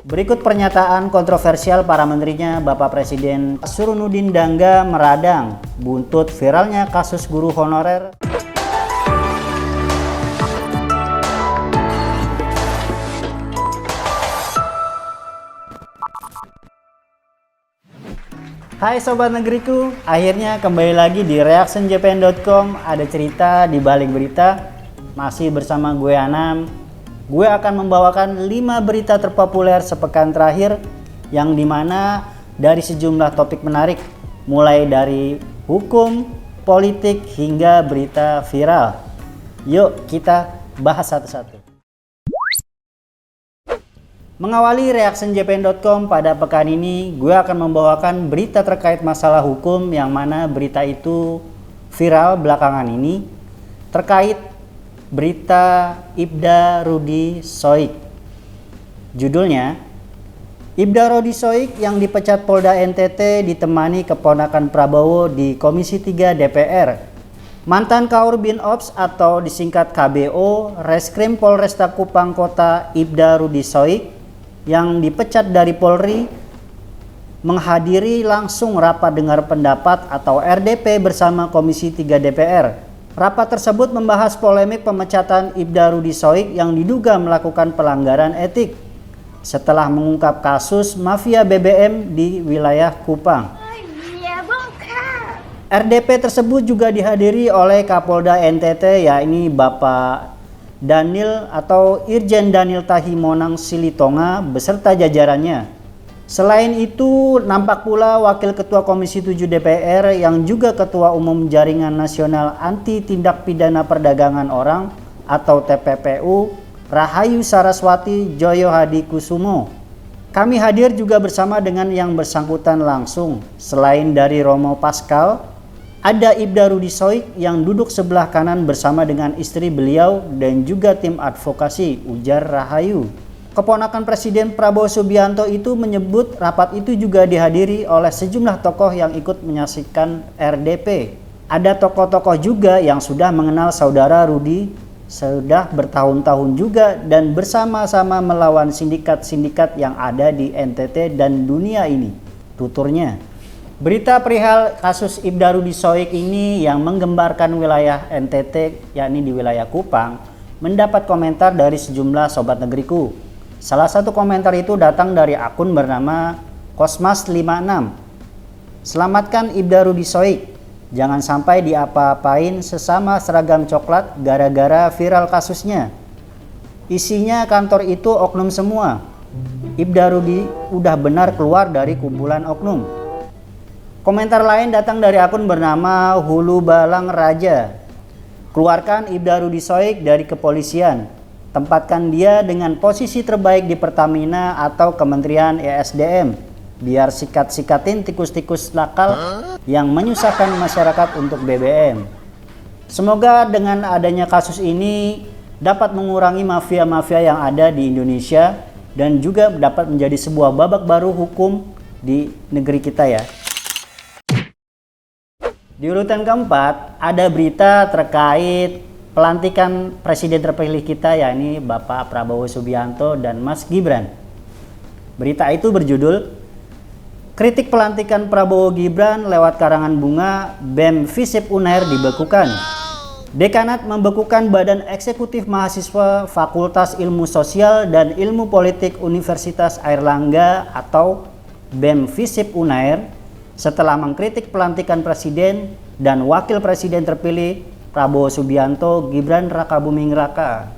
Berikut pernyataan kontroversial para menterinya. Bapak Presiden Surunudin Dangga meradang buntut viralnya kasus guru honorer. Hai Sobat Negeriku, akhirnya kembali lagi di reactionjpn.com. Ada cerita di balik berita. Masih bersama gue Anam. Gue akan membawakan 5 berita terpopuler sepekan terakhir, yang dimana dari sejumlah topik menarik, mulai dari hukum, politik, hingga berita viral. Yuk kita bahas satu-satu. Mengawali reactionjpn.com pada pekan ini, gue akan membawakan berita terkait masalah hukum, yang mana berita itu viral belakangan ini terkait berita Ibda Rudy Soik. Judulnya, Ibda Rudy Soik yang dipecat Polda NTT ditemani keponakan Prabowo di Komisi 3 DPR. Mantan Kaur Bin Ops atau disingkat KBO, Reskrim Polresta Kupang Kota Ibda Rudy Soik yang dipecat dari Polri menghadiri langsung rapat dengar pendapat atau RDP bersama Komisi 3 DPR. Rapat tersebut membahas polemik pemecatan Ibda Rudy Soik yang diduga melakukan pelanggaran etik setelah mengungkap kasus mafia BBM di wilayah Kupang. RDP tersebut juga dihadiri oleh Kapolda NTT, yakni Bapak Daniel atau Irjen Daniel Tahimonang Silitonga beserta jajarannya. Selain itu, nampak pula Wakil Ketua Komisi 7 DPR yang juga Ketua Umum Jaringan Nasional Anti Tindak Pidana Perdagangan Orang atau TPPU, Rahayu Saraswati Joyo Hadi Kusumo. Kami hadir juga bersama dengan yang bersangkutan langsung. Selain dari Romo Pascal, ada Ibda Rudy Soik yang duduk sebelah kanan bersama dengan istri beliau dan juga tim advokasi, ujar Rahayu. Keponakan Presiden Prabowo Subianto itu menyebut rapat itu juga dihadiri oleh sejumlah tokoh yang ikut menyaksikan RDP. Ada tokoh-tokoh juga yang sudah mengenal saudara Rudy sudah bertahun-tahun juga dan bersama-sama melawan sindikat-sindikat yang ada di NTT dan dunia ini, tuturnya. Berita perihal kasus Ibda Rudy Soik ini yang menggembarkan wilayah NTT, yakni di wilayah Kupang, mendapat komentar dari sejumlah sobat negeriku. Salah satu komentar itu datang dari akun bernama Kosmas56. Selamatkan Ibda Rudy Soik, jangan sampai diapa-apain sesama seragam coklat gara-gara viral kasusnya. Isinya kantor itu oknum semua. Ibda Rudy udah benar keluar dari kumpulan oknum. Komentar lain datang dari akun bernama Hulu Balang Raja. Keluarkan Ibda Rudy Soik dari kepolisian. Tempatkan dia dengan posisi terbaik di Pertamina atau Kementerian ESDM, biar sikat-sikatin tikus-tikus nakal yang menyusahkan masyarakat untuk BBM. Semoga dengan adanya kasus ini dapat mengurangi mafia-mafia yang ada di Indonesia dan juga dapat menjadi sebuah babak baru hukum di negeri kita ya. Di urutan keempat, ada berita terkait pelantikan presiden terpilih kita, yakni Bapak Prabowo Subianto dan Mas Gibran. Berita itu berjudul, Kritik Pelantikan Prabowo Gibran lewat karangan bunga, BEM FISIP UNAIR dibekukan. Dekanat membekukan Badan Eksekutif Mahasiswa Fakultas Ilmu Sosial dan Ilmu Politik Universitas Airlangga atau BEM FISIP UNAIR setelah mengkritik pelantikan presiden dan wakil presiden terpilih Prabowo Subianto Gibran Rakabuming Raka.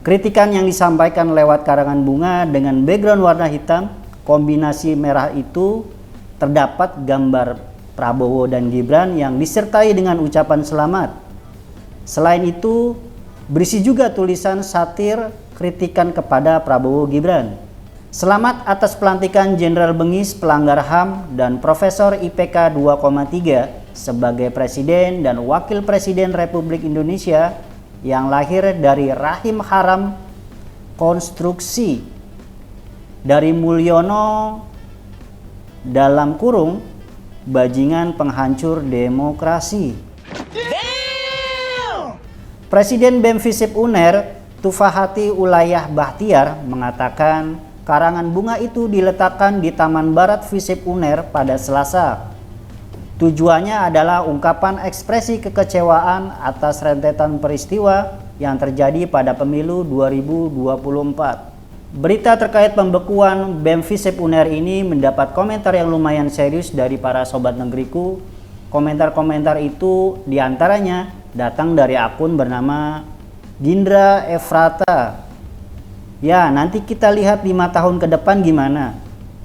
Kritikan yang disampaikan lewat karangan bunga dengan background warna hitam kombinasi merah itu terdapat gambar Prabowo dan Gibran yang disertai dengan ucapan selamat. Selain itu, berisi juga tulisan satir kritikan kepada Prabowo Gibran. Selamat atas pelantikan Jenderal Bengis pelanggar HAM dan Profesor IPK 2,3 sebagai Presiden dan Wakil Presiden Republik Indonesia yang lahir dari rahim haram konstruksi dari Mulyono dalam kurung bajingan penghancur demokrasi. Presiden BEM FISIP UNAIR Tufahati Ulayah Bahtiar mengatakan Karangan bunga itu diletakkan di Taman Barat FISIP UNER pada Selasa. Tujuannya adalah ungkapan ekspresi kekecewaan atas rentetan peristiwa yang terjadi pada pemilu 2024. Berita terkait pembekuan BEM FISIP UNER ini mendapat komentar yang lumayan serius dari para sobat negeriku. Komentar-komentar itu diantaranya datang dari akun bernama Gindra Efrata. Ya, nanti kita lihat 5 tahun ke depan gimana.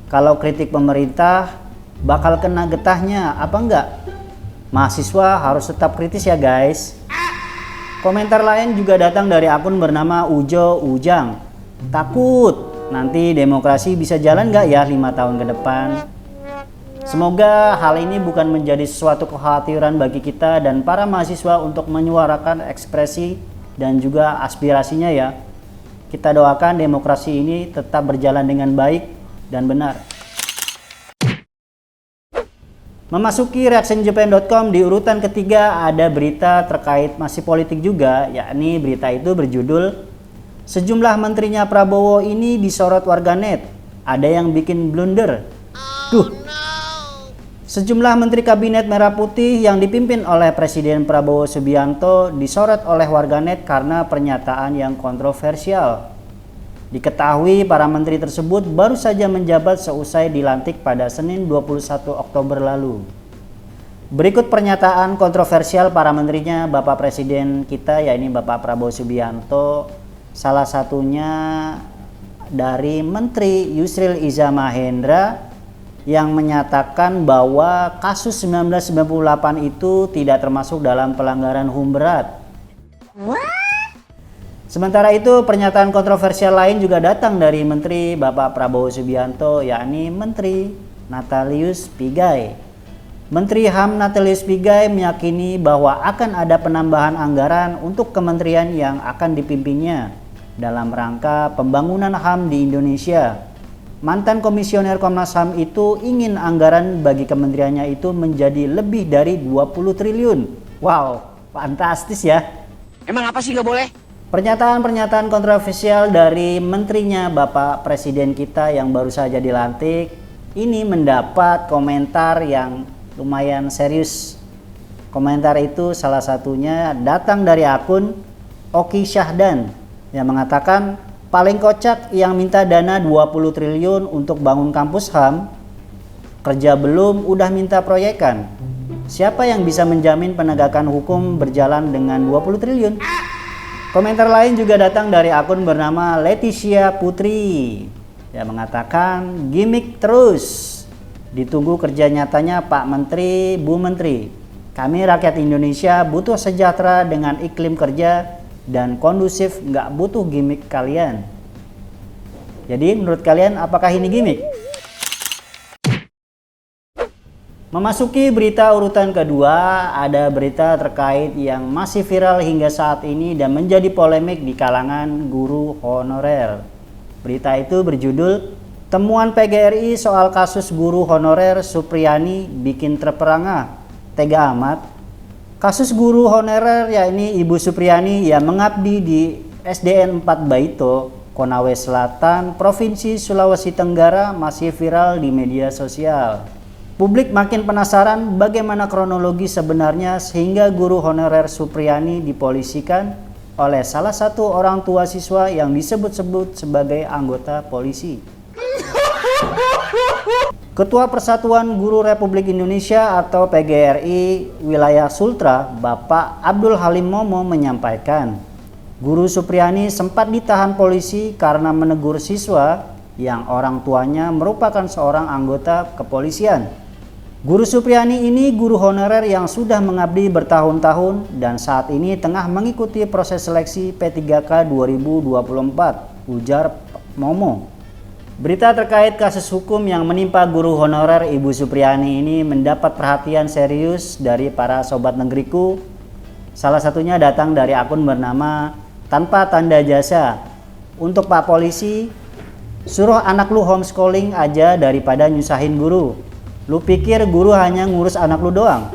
Kalau kritik pemerintah bakal kena getahnya apa enggak? Mahasiswa harus tetap kritis ya guys. Komentar lain juga datang dari akun bernama Ujo Ujang. Takut nanti demokrasi bisa jalan nggak ya 5 tahun ke depan. Semoga hal ini bukan menjadi sesuatu kekhawatiran bagi kita dan para mahasiswa untuk menyuarakan ekspresi dan juga aspirasinya ya. Kita doakan demokrasi ini tetap berjalan dengan baik dan benar. Memasuki reactionjapan.com di urutan ketiga ada berita terkait masih politik juga, yakni berita itu berjudul sejumlah menterinya Prabowo ini disorot warganet, ada yang bikin blunder. Sejumlah menteri kabinet merah putih yang dipimpin oleh Presiden Prabowo Subianto disorot oleh warganet karena pernyataan yang kontroversial. Diketahui para menteri tersebut baru saja menjabat seusai dilantik pada Senin 21 Oktober lalu. Berikut pernyataan kontroversial para menterinya Bapak Presiden kita, yakni Bapak Prabowo Subianto. Salah satunya dari Menteri Yusril Iza Mahendra yang menyatakan bahwa kasus 1998 itu tidak termasuk dalam pelanggaran HUM berat. Sementara itu pernyataan kontroversial lain juga datang dari Menteri Bapak Prabowo Subianto, yakni Menteri Natalius Pigai. Menteri HAM Natalius Pigai meyakini bahwa akan ada penambahan anggaran untuk kementerian yang akan dipimpinnya dalam rangka pembangunan HAM di Indonesia. Mantan komisioner Komnas HAM itu ingin anggaran bagi kementeriannya itu menjadi lebih dari 20 triliun. Wow, fantastis ya. Emang apa sih nggak boleh? Pernyataan-pernyataan kontroversial dari menterinya Bapak Presiden kita yang baru saja dilantik ini mendapat komentar yang lumayan serius. Komentar itu salah satunya datang dari akun Oki Syahdan yang mengatakan paling kocak yang minta dana 20 triliun untuk bangun kampus HAM, kerja belum udah minta proyekan. Siapa yang bisa menjamin penegakan hukum berjalan dengan 20 triliun? Komentar lain juga datang dari akun bernama Leticia Putri yang mengatakan gimmick terus. Ditunggu kerja nyatanya Pak Menteri, Bu Menteri. Kami rakyat Indonesia butuh sejahtera dengan iklim kerja dan kondusif, nggak butuh gimmick kalian. Jadi menurut kalian apakah ini gimmick? Memasuki berita urutan kedua, ada berita terkait yang masih viral hingga saat ini dan menjadi polemik di kalangan guru honorer. Berita itu berjudul temuan PGRI soal kasus guru honorer Supriyani bikin terperangah. Tega amat. Kasus guru honorer yakni Ibu Supriyani yang mengabdi di SDN 4 Baito, Konawe Selatan, Provinsi Sulawesi Tenggara masih viral di media sosial. Publik makin penasaran bagaimana kronologi sebenarnya sehingga guru honorer Supriyani dipolisikan oleh salah satu orang tua siswa yang disebut-sebut sebagai anggota polisi. Ketua Persatuan Guru Republik Indonesia atau PGRI Wilayah Sultra, Bapak Abdul Halim Momo menyampaikan, Guru Supriyani sempat ditahan polisi karena menegur siswa yang orang tuanya merupakan seorang anggota kepolisian. Guru Supriyani ini guru honorer yang sudah mengabdi bertahun-tahun dan saat ini tengah mengikuti proses seleksi P3K 2024, ujar Momo. Berita terkait kasus hukum yang menimpa guru honorer Ibu Supriyani ini mendapat perhatian serius dari para sobat negeriku. Salah satunya datang dari akun bernama Tanpa Tanda Jasa. Untuk Pak Polisi, suruh anak lu homeschooling aja daripada nyusahin guru. Lu pikir guru hanya ngurus anak lu doang?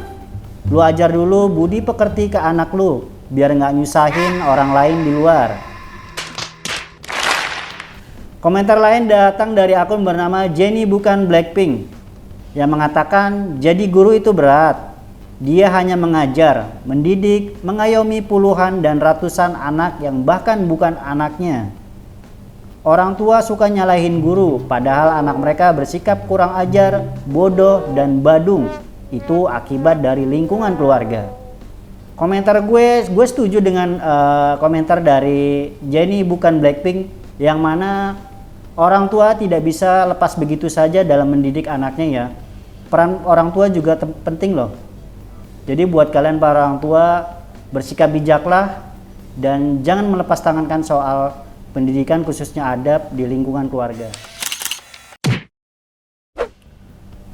Lu ajar dulu budi pekerti ke anak lu, biar nggak nyusahin orang lain di luar. Komentar lain datang dari akun bernama Jenny bukan Blackpink yang mengatakan jadi guru itu berat. Dia hanya mengajar, mendidik, mengayomi puluhan dan ratusan anak yang bahkan bukan anaknya. Orang tua suka nyalahin guru, padahal anak mereka bersikap kurang ajar, bodoh, dan badung. Itu akibat dari lingkungan keluarga. Komentar gue setuju dengan komentar dari Jenny bukan Blackpink, yang mana orang tua tidak bisa lepas begitu saja dalam mendidik anaknya ya. Peran orang tua juga penting loh. Jadi buat kalian para orang tua, bersikap bijaklah dan jangan melepas tangankan soal pendidikan khususnya adab di lingkungan keluarga.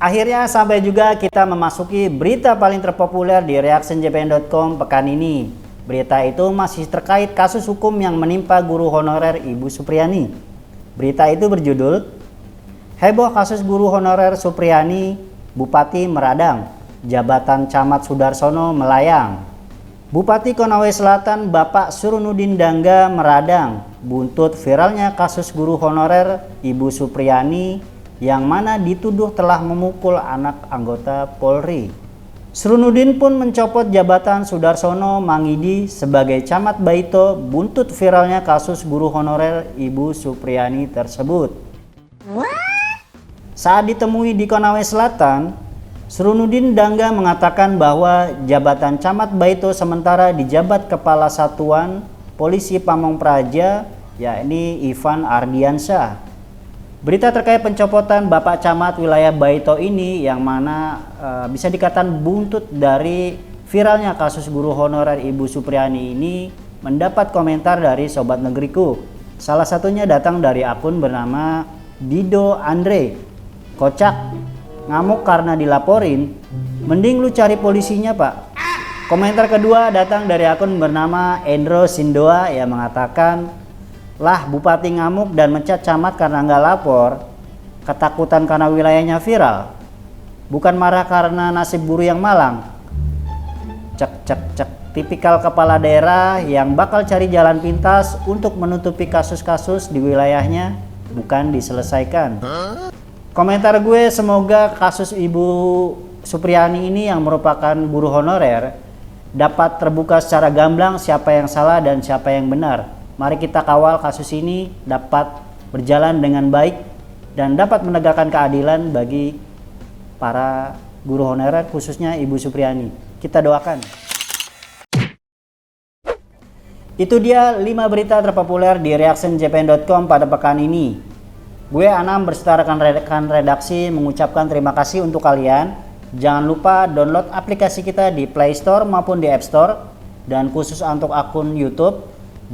Akhirnya sampai juga kita memasuki berita paling terpopuler di reactionjpn.com pekan ini. Berita itu masih terkait kasus hukum yang menimpa guru honorer Ibu Supriani. Berita itu berjudul Heboh kasus guru honorer Supriani, Bupati Meradang, Jabatan Camat Sudarsono melayang. Bupati Konawe Selatan Bapak Surunudin Dangga meradang buntut viralnya kasus guru honorer Ibu Supriani yang mana dituduh telah memukul anak anggota Polri. Surunudin pun mencopot jabatan Sudarsono Mangidi sebagai Camat Baito buntut viralnya kasus guru honorer Ibu Supriani tersebut. Saat ditemui di Konawe Selatan, Surunudin Dangga mengatakan bahwa jabatan Camat Baito sementara dijabat Kepala Satuan Polisi Pamong Praja, yakni Ivan Ardiansyah. Berita terkait pencopotan Bapak Camat wilayah Baito ini yang mana bisa dikatakan buntut dari viralnya kasus guru honorer Ibu Supriani ini mendapat komentar dari Sobat Negeriku. Salah satunya datang dari akun bernama Dido Andre. Kocak, ngamuk karena dilaporin, mending lu cari polisinya pak. Komentar kedua datang dari akun bernama Endro Sindoa yang mengatakan, lah Bupati ngamuk dan mencat camat karena nggak lapor, ketakutan karena wilayahnya viral, bukan marah karena nasib buruh yang malang. Cek, tipikal kepala daerah yang bakal cari jalan pintas untuk menutupi kasus-kasus di wilayahnya, bukan diselesaikan. Komentar gue, semoga kasus Ibu Supriani ini yang merupakan guru honorer dapat terbuka secara gamblang siapa yang salah dan siapa yang benar. Mari kita kawal kasus ini dapat berjalan dengan baik dan dapat menegakkan keadilan bagi para guru honorer khususnya Ibu Supriani. Kita doakan. Itu dia 5 berita terpopuler di reactionjpn.com pada pekan ini. Gue Anam berserta rekan redaksi mengucapkan terima kasih untuk kalian. Jangan lupa download aplikasi kita di Play Store maupun di App Store. Dan khusus untuk akun YouTube,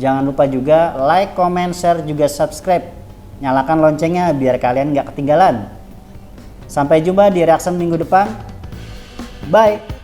jangan lupa juga like, comment, share, juga subscribe. Nyalakan loncengnya biar kalian gak ketinggalan. Sampai jumpa di reaction minggu depan. Bye!